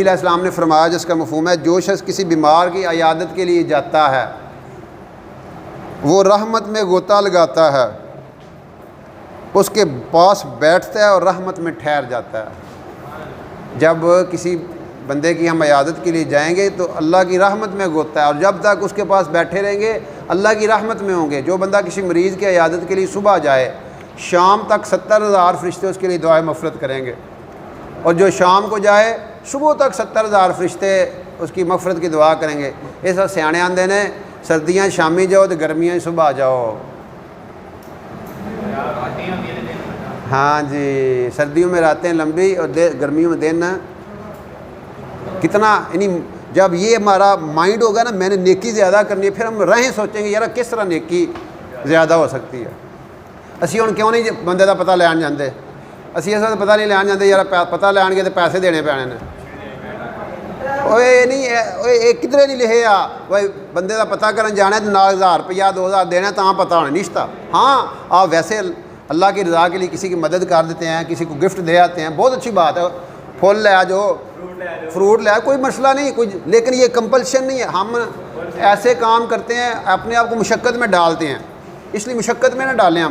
इस्लाम ने फरमाया, जिसका मफहूम है, जो शख्स किसी बीमार की अयादत के लिए जाता है वो रहमत में गोता लगाता है, उसके पास बैठता है और रहमत में ठहर जाता है। जब किसी बंदे की हम अयादत के लिए जाएंगे तो अल्लाह की रहमत में गोता है, और जब तक उसके पास बैठे रहेंगे अल्लाह की रहमत में होंगे। जो बंदा किसी मरीज़ की अयादत के लिए सुबह जाए, शाम तक 70,000 फरिश्ते उसके लिए दुआए मफ़रत करेंगे, और जो शाम को जाए सुबह तक 70,000 फरिश्ते उसकी मफ़रत की दुआ करेंगे। इस सियाने आंदे ने, सर्दियाँ शामी जाओ तो गर्मियाँ सुबह जाओ। हाँ जी, सर्दियों में रातें लंबी और गर्मियों में दिन कितना, यानी जब ये हमारा माइंड होगा ना, मैंने नेकी ज़्यादा करनी है, फिर हम रहें सोचेंगे यार किस तरह नेकी ज़्यादा हो सकती है। असी हुण क्यों नहीं बंदे का पता लैन जाते, असी इस पता नहीं लैन जाते यार पता लैन गए तो पैसे देने पैने ने। ओए नहीं, ओए किधरे नहीं लिखे आ भाई बंदे का पता करन जाना तो नाल 1000 रुपया 2000 देना तां पता होना निश्ता। हाँ, आप वैसे अल्लाह की रज़ा के लिए किसी की मदद कर देते हैं, किसी को गिफ्ट दे आते हैं, बहुत अच्छी बात है। फुल ले आ जाओ, फ्रूट ले आ, कोई मसला नहीं कोई, लेकिन ये कंपल्शन नहीं है। हम ऐसे काम करते हैं, अपने आप को मुशक्क़त में डालते हैं, इसलिए मुशक्क़त में ना डालें हम।